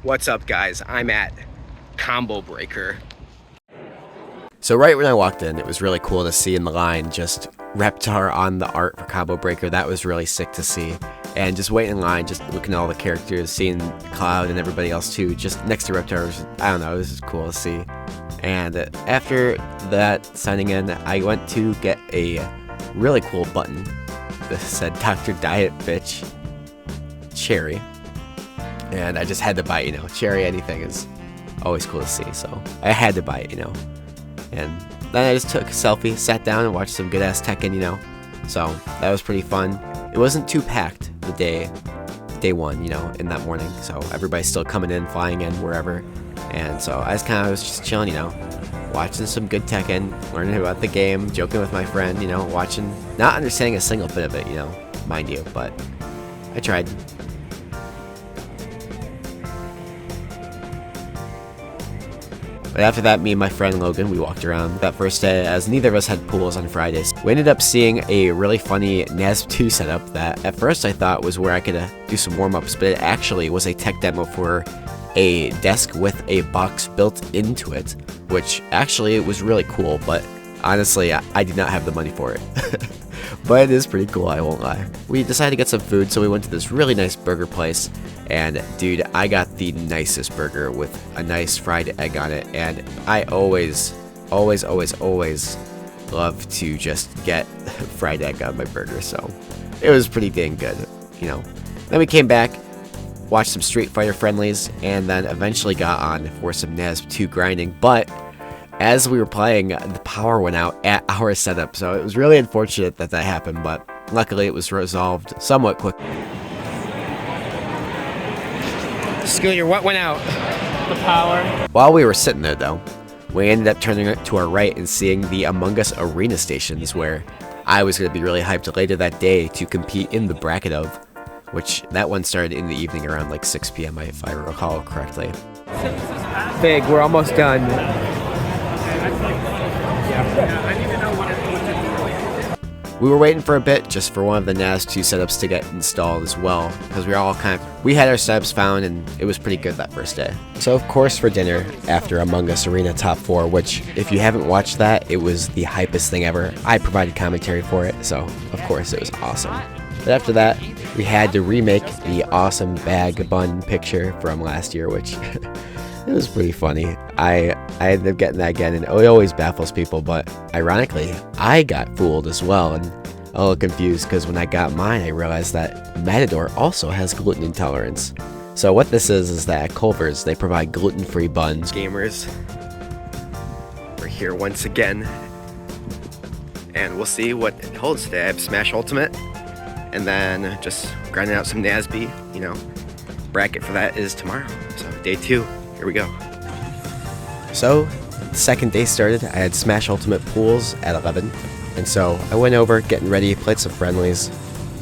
What's up, guys? I'm at Combo Breaker. So right when I walked in, it was really cool to see in the line just Reptar on the art for Combo Breaker. That was really sick to see. And just waiting in line, just looking at all the characters, seeing Cloud and everybody else too, just next to Reptar was, I don't know, it was just cool to see. And after that, signing in, I went to get a really cool button that said Dr. Diet Bitch Cherry. And I just had to buy it, cherry anything is always cool to see, so I had to buy it, And then I just took a selfie, sat down and watched some good ass Tekken, so that was pretty fun. It wasn't too packed the day one, in that morning, so everybody's still coming in, flying in, wherever. And so I was just chilling, watching some good Tekken, learning about the game, joking with my friend, watching, not understanding a single bit of it, mind you, but I tried. But after that, me and my friend Logan, we walked around that first day, as neither of us had pools on Fridays. We ended up seeing a really funny NASB2 setup that at first I thought was where I could do some warm-ups, but it actually was a tech demo for a desk with a box built into it, which actually it was really cool, but honestly, I did not have the money for it. But it is pretty cool, I won't lie. We decided to get some food, so we went to this really nice burger place, and dude, I got the nicest burger with a nice fried egg on it, and I always love to just get fried egg on my burger, so it was pretty dang good, Then we came back, watched some Street Fighter friendlies, and then eventually got on for some NASB2 grinding, but as we were playing, the power went out at our setup, so it was really unfortunate that happened, but luckily it was resolved somewhat quick. Scooter, what went out? The power. While we were sitting there, though, we ended up turning to our right and seeing the Among Us arena stations, where I was going to be really hyped later that day to compete in the bracket of, which that one started in the evening around like 6 p.m. if I recall correctly. Big, we're almost done. We were waiting for a bit just for one of the NAS2 setups to get installed as well, because we had our setups found and it was pretty good that first day. So of course for dinner, after Among Us Arena Top 4, which if you haven't watched that, it was the hypest thing ever. I provided commentary for it, so of course it was awesome. But after that, we had to remake the awesome bag bun picture from last year, which it was pretty funny. I ended up getting that again, and it always baffles people, but ironically, I got fooled as well, and a little confused, because when I got mine, I realized that Matador also has gluten intolerance. So what this is that at Culver's, they provide gluten-free buns. Gamers, we're here once again, and we'll see what it holds today. I have Smash Ultimate, and then just grinding out some NASB, bracket for that is tomorrow, so day 2. Here we go. So, the second day started, I had Smash Ultimate pools at 11, and so I went over, getting ready, played some friendlies,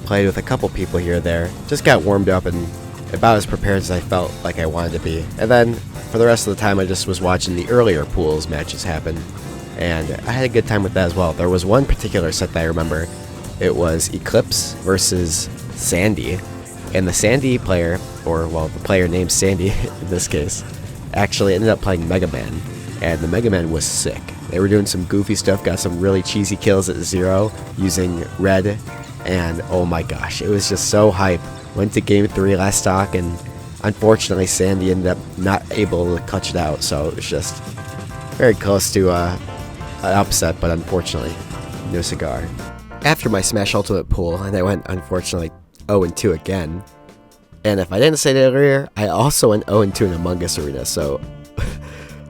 played with a couple people here or there, just got warmed up and about as prepared as I felt like I wanted to be. And then, for the rest of the time, I just was watching the earlier pools matches happen, and I had a good time with that as well. There was one particular set that I remember. It was Eclipse versus Sandy, and the Sandy player, or well, the player named Sandy in this case, actually ended up playing Mega Man, and the Mega Man was sick. They were doing some goofy stuff, got some really cheesy kills at 0 using red, and oh my gosh, it was just so hype. Went to game 3 last stock, and unfortunately Sandy ended up not able to clutch it out, so it was just very close to an upset, but unfortunately, no cigar. After my Smash Ultimate pool, and I went unfortunately 0-2 again. And if I didn't say that earlier, I also went 0-2 in Among Us Arena, so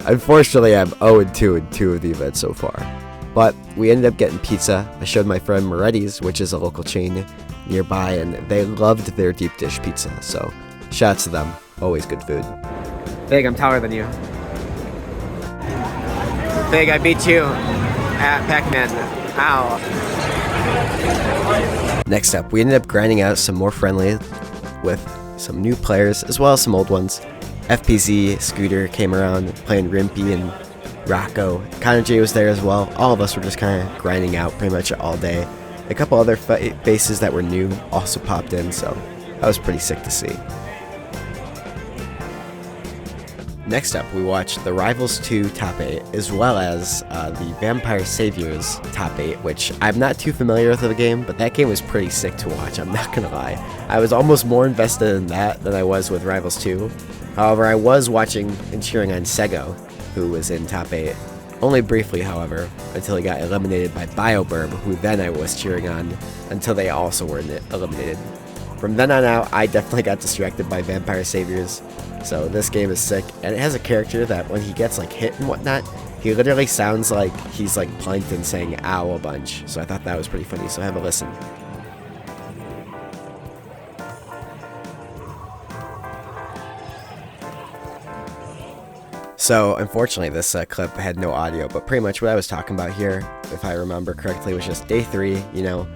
unfortunately I'm 0-2 in 2 of the events so far. But we ended up getting pizza. I showed my friend Moretti's, which is a local chain nearby, and they loved their deep dish pizza, so shout out to them. Always good food. Big, I'm taller than you. Big, I beat you at Pac-Man. Ow. Next up, we ended up grinding out some more friendly with some new players, as well as some old ones. FPZ, Scooter came around playing Rimpy, and Rocco. Connor J was there as well. All of us were just kind of grinding out pretty much all day. A couple other faces that were new also popped in, so that was pretty sick to see. Next up, we watched the Rivals 2 Top 8, as well as the Vampire Saviors Top 8, which I'm not too familiar with the game, but that game was pretty sick to watch, I'm not gonna lie. I was almost more invested in that than I was with Rivals 2. However, I was watching and cheering on Sego, who was in Top 8. Only briefly, however, until he got eliminated by BioBurb, who then I was cheering on, until they also were eliminated. From then on out, I definitely got distracted by Vampire Saviors. So this game is sick, and it has a character that when he gets like hit and whatnot, he literally sounds like he's like Plankton saying ow a bunch. So I thought that was pretty funny, so have a listen. So unfortunately this clip had no audio, but pretty much what I was talking about here, if I remember correctly, was just day 3, you know.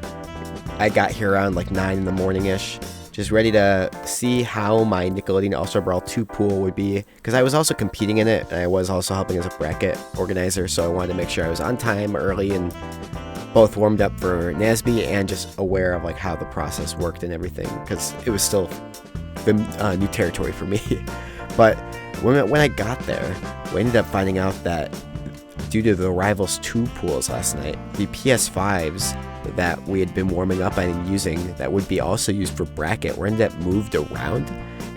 I got here around like 9 in the morning-ish. Just ready to see how my Nickelodeon All-Star Brawl 2 pool would be, because I was also competing in it, and I was also helping as a bracket organizer, so I wanted to make sure I was on time early and both warmed up for NASB and just aware of like how the process worked and everything, because it was still new territory for me. But when I got there, we ended up finding out that due to the Rivals 2 pools last night, the PS5s that we had been warming up and using that would be also used for bracket were ended up moved around,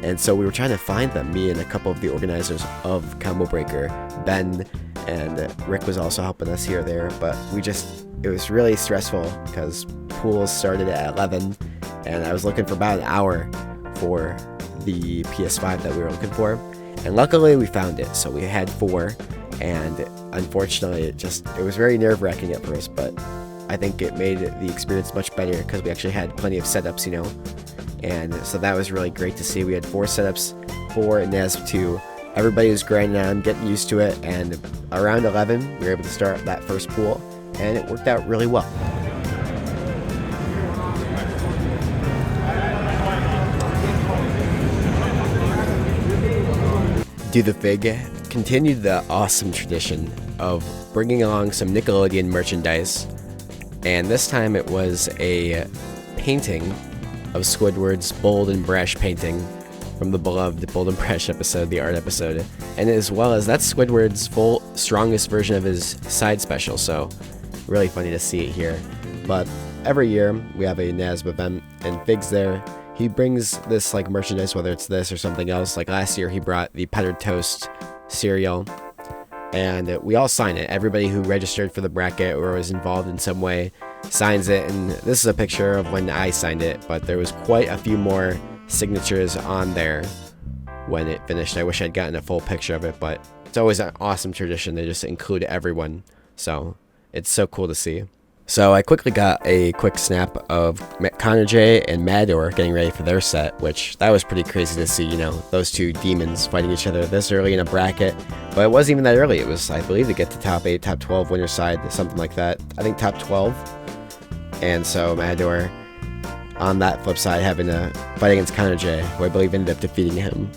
and so we were trying to find them, me and a couple of the organizers of Combo Breaker, Ben and Rick was also helping us here or there, but it was really stressful because pools started at 11 and I was looking for about an hour for the PS5 that we were looking for, and luckily we found it. So we had 4, and unfortunately it was very nerve-wracking at first, but I think it made the experience much better because we actually had plenty of setups, you know, and so that was really great to see. We had 4 setups for NASB2. Everybody was grinding on, getting used to it, and around 11 we were able to start that first pool, and it worked out really well. Do the Fig continued the awesome tradition of bringing along some Nickelodeon merchandise. And this time it was a painting of Squidward's Bold and Brash painting from the beloved Bold and Brash episode, the art episode. And as well as that's Squidward's strongest version of his side special, so really funny to see it here. But every year we have a NASB event and Fig's there. He brings this like merchandise, whether it's this or something else. Like last year he brought the Pettered Toast cereal, and we all sign it. Everybody who registered for the bracket or was involved in some way signs it, and this is a picture of when I signed it, but there was quite a few more signatures on there when it finished. I wish I'd gotten a full picture of it, but it's always an awesome tradition to just include everyone, so it's so cool to see. So I quickly got a quick snap of Connor J and Mador getting ready for their set, which that was pretty crazy to see, you know, those two demons fighting each other this early in a bracket. But it wasn't even that early. It was, I believe, to get to top 8, top 12 winner side, something like that. I think top 12. And so Mador, on that flip side, having to fight against Connor J, who I believe ended up defeating him.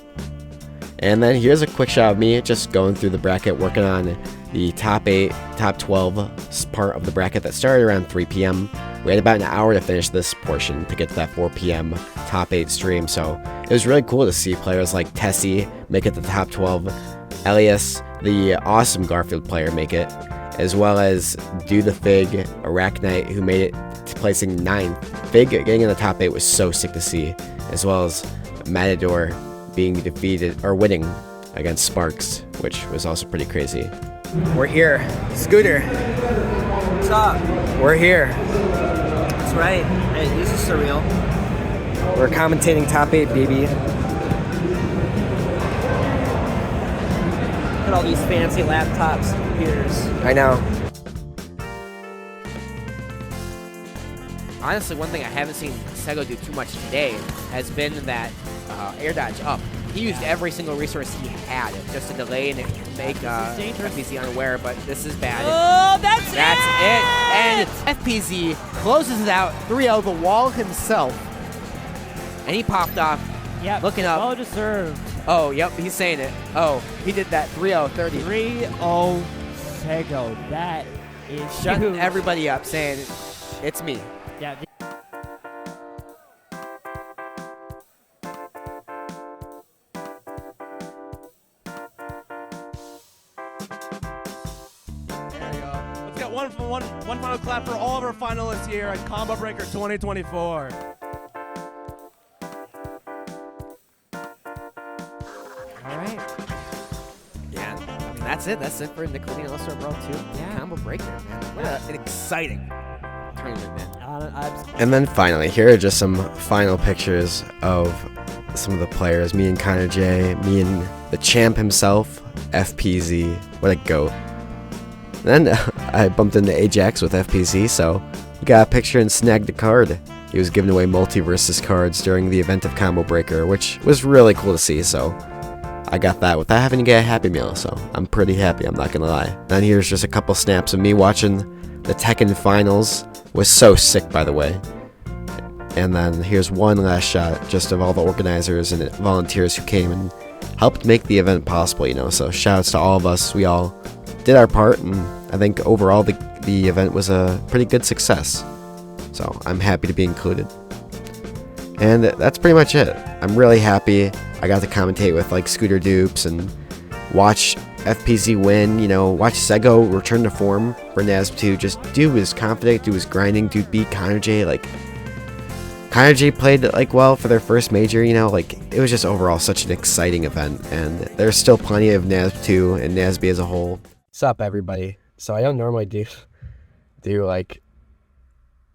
And then here's a quick shot of me just going through the bracket, working on the top 8, top 12 part of the bracket that started around 3 p.m. We had about an hour to finish this portion to get to that 4 p.m. top 8 stream, so it was really cool to see players like Tessie make it to the top 12, Elias, the awesome Garfield player, make it, as well as Do the Fig, Arachnite, who made it to placing 9th. Fig getting in the top 8 was so sick to see, as well as Matador being defeated or winning against Sparks, which was also pretty crazy. We're here. Scooter. What's up? We're here. That's right. Hey, this is surreal. We're commentating top 8, baby. Look at all these fancy laptops and computers. I know. Honestly, one thing I haven't seen Sego do too much today has been that air dodge up. He used every single resource he had just to delay and make FPZ unaware, but this is bad. Oh, that's it! And FPZ closes it out 3-0 the wall himself. And he popped off. Yeah, looking up. well deserved. Oh, yep, he's saying it. Oh, he did that 3-0 30. 3-0 Sego. That is Shutting huge. everybody up, saying, it's me. Yeah. one final clap for all of our finalists here at Combo Breaker 2024. All right. Yeah, I mean, that's it. That's it for Nickelodeon All-Star Brawl 2. Yeah. Combo Breaker, man. What an exciting tournament, man. And then finally, here are just some final pictures of some of the players. Me and Connor J, me and the champ himself, FPZ. What a goat. Then I bumped into Ajax with FPZ, so we got a picture and snagged a card. He was giving away multi-versus cards during the event of Combo Breaker, which was really cool to see, so I got that without having to get a Happy Meal, so I'm pretty happy, I'm not gonna lie. Then here's just a couple snaps of me watching the Tekken finals. Was so sick, by the way. And then here's one last shot just of all the organizers and volunteers who came and helped make the event possible, you know, so shoutouts to all of us. We all did our part, and I think overall the event was a pretty good success. So I'm happy to be included. And that's pretty much it. I'm really happy I got to commentate with like Scooter Dupes and watch FPZ win, you know, watch Sego return to form for NASB2. Just dude was confident, dude was grinding, dude beat Connor J. Like, Connor J played like well for their first major, you know, like it was just overall such an exciting event. And there's still plenty of NASB2 and NASB as a whole. What's up, everybody? So I don't normally do like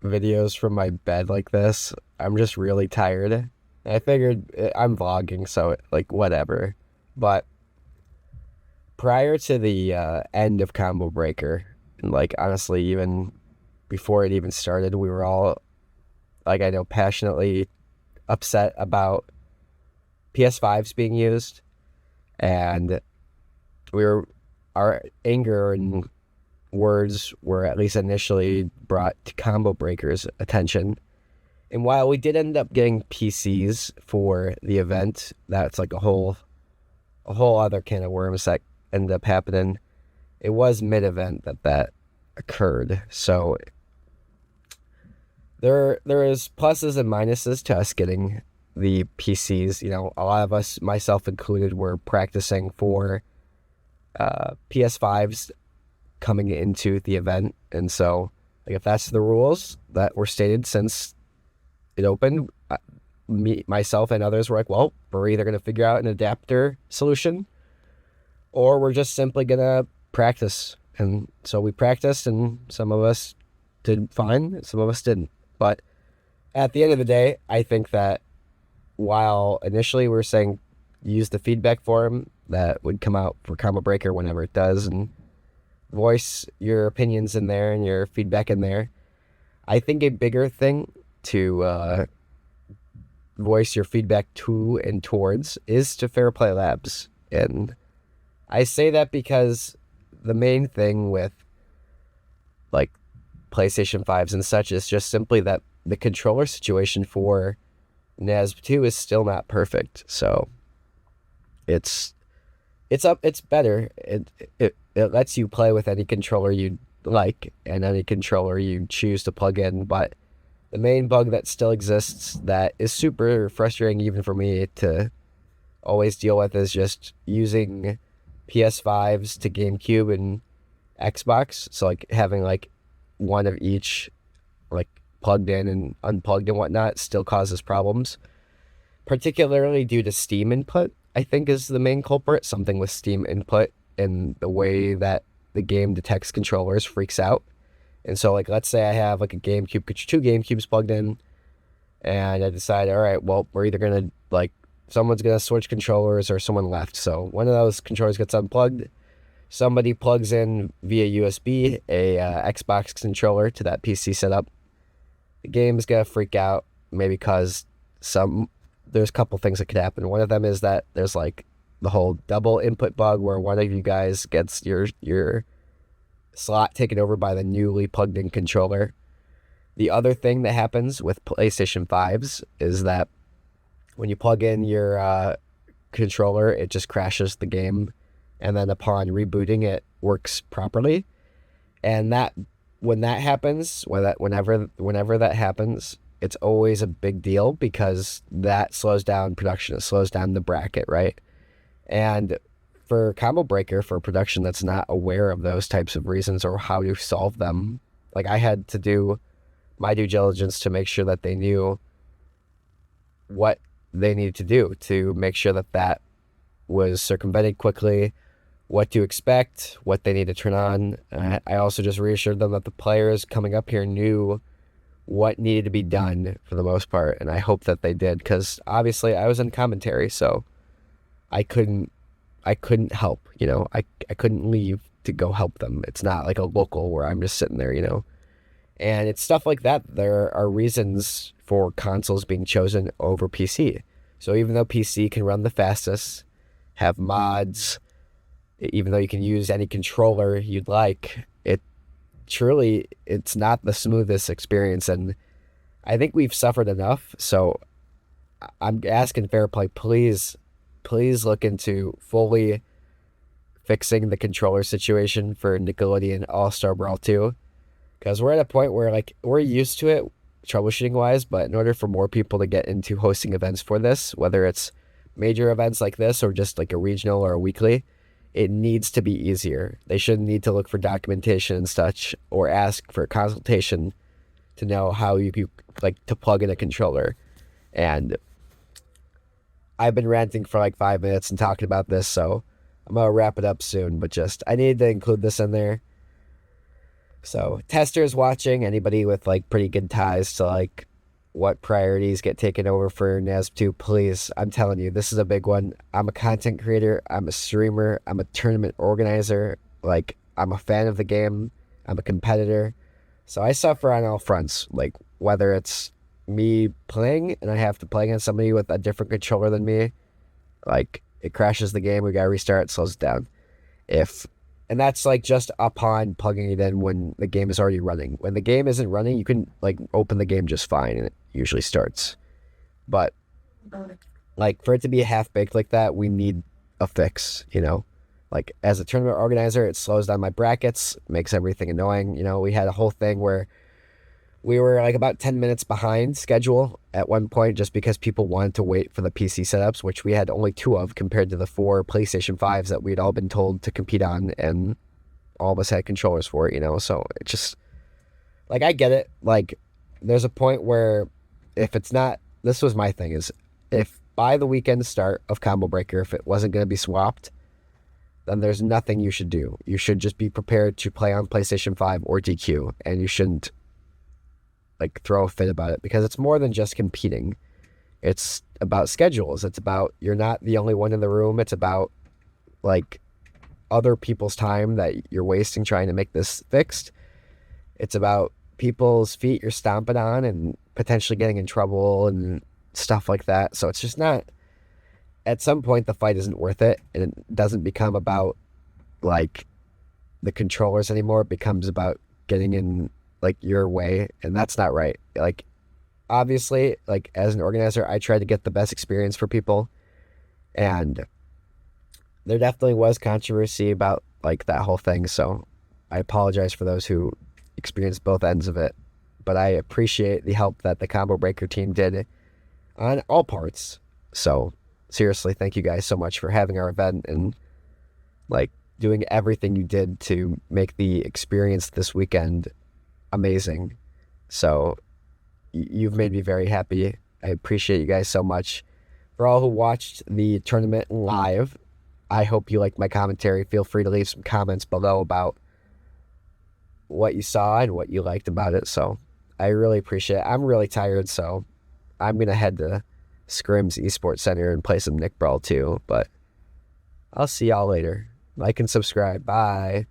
videos from my bed like this. I'm just really tired. I figured I'm vlogging, so like whatever. But prior to the end of Combo Breaker, and like honestly even before it even started, we were all like, I know, passionately upset about PS5s being used, and our anger and words were at least initially brought to Combo Breaker's attention. And while we did end up getting PCs for the event, that's like a whole other can of worms that ended up happening. It was mid-event that occurred, so there is pluses and minuses to us getting the PCs. You know, a lot of us, myself included, were practicing for PS5s coming into the event, and so like if that's the rules that were stated since it opened, myself and others were like, well, we're either going to figure out an adapter solution or we're just simply going to practice. And so we practiced, and some of us did fine, some of us didn't. But at the end of the day, I think that while initially we were saying use the feedback forum that would come out for Combo Breaker whenever it does, and voice your opinions in there and your feedback in there, I think a bigger thing to voice your feedback to and towards is to FairPlay Labs. And I say that because the main thing with like PlayStation 5s and such is just simply that the controller situation for NASB2 is still not perfect. So it's better. It lets you play with any controller you like and any controller you choose to plug in, but the main bug that still exists that is super frustrating even for me to always deal with is just using PS5s to GameCube and Xbox. So like having like one of each like plugged in and unplugged and whatnot still causes problems, particularly due to Steam input, I think is the main culprit. Something with Steam input and the way that the game detects controllers freaks out. And so, like, let's say I have, like, a GameCube, two GameCubes plugged in, and I decide, all right, well, we're either going to, like, someone's going to switch controllers or someone left. So one of those controllers gets unplugged. Somebody plugs in via USB a Xbox controller to that PC setup. The game's going to freak out, maybe because there's a couple things that could happen. One of them is that there's, like, the whole double input bug where one of you guys gets your slot taken over by the newly plugged in controller. The other thing that happens with PlayStation 5s is that when you plug in your controller, it just crashes the game, and then upon rebooting it works properly. And whenever that happens, it's always a big deal because that slows down production, it slows down the bracket, right? And for Combo Breaker, for a production that's not aware of those types of reasons or how to solve them, like I had to do my due diligence to make sure that they knew what they needed to do to make sure that that was circumvented quickly, what to expect, what they need to turn on. I also just reassured them that the players coming up here knew what needed to be done for the most part, and I hope that they did, because obviously I was in commentary, so I couldn't help, I couldn't leave to go help them. It's not like a local where I'm just sitting there, and it's stuff like that. There are reasons for consoles being chosen over PC. So even though PC can run the fastest, have mods, even though you can use any controller you'd like, it's not the smoothest experience, and I think we've suffered enough. So I'm asking FairPlay, please look into fully fixing the controller situation for Nickelodeon All-Star Brawl 2, because we're at a point where like we're used to it troubleshooting wise, but in order for more people to get into hosting events for this, whether it's major events like this or just like a regional or a weekly, it needs to be easier. They shouldn't need to look for documentation and such or ask for a consultation to know how you like to plug in a controller. And I've been ranting for like 5 minutes and talking about this, so I'm gonna wrap it up soon, but just I needed to include this in there. So testers watching, anybody with like pretty good ties to like what priorities get taken over for NASB2, please, I'm telling you, this is a big one. I'm a content creator, I'm a streamer, I'm a tournament organizer, like I'm a fan of the game, I'm a competitor, so I suffer on all fronts, like whether it's me playing and I have to play against somebody with a different controller than me, like it crashes the game, we gotta restart, it slows it down. And that's like just upon plugging it in when the game is already running. When the game isn't running, you can like open the game just fine and it usually starts. But like for it to be half-baked like that, we need a fix, Like as a tournament organizer, it slows down my brackets, makes everything annoying. We had a whole thing where we were like about 10 minutes behind schedule at one point just because people wanted to wait for the PC setups, which we had only 2 of compared to the 4 PlayStation 5s that we'd all been told to compete on, and all of us had controllers for it, So it just, like, I get it. Like, there's a point where if it's not, this was my thing, is if by the weekend start of Combo Breaker, if it wasn't going to be swapped, then there's nothing you should do. You should just be prepared to play on PlayStation 5 or DQ, and you shouldn't like throw a fit about it, because it's more than just competing. It's about schedules. It's about you're not the only one in the room. It's about like other people's time that you're wasting trying to make this fixed. It's about people's feet you're stomping on and potentially getting in trouble and stuff like that. So it's just not, at some point the fight isn't worth it, and it doesn't become about like the controllers anymore. It becomes about getting in like your way, and that's not right. Like obviously, like as an organizer, I try to get the best experience for people, and there definitely was controversy about like that whole thing, so I apologize for those who experienced both ends of it, but I appreciate the help that the Combo Breaker team did on all parts. So seriously, thank you guys so much for having our event and like doing everything you did to make the experience this weekend amazing. So you've made me very happy. I appreciate you guys so much. For all who watched the tournament live, I hope you liked my commentary. Feel free to leave some comments below about what you saw and what you liked about it. So I really appreciate it. I'm really tired, so I'm gonna head to Scrim's Esports Center and play some Nick Brawl too, but I'll see y'all later. Like and subscribe. Bye.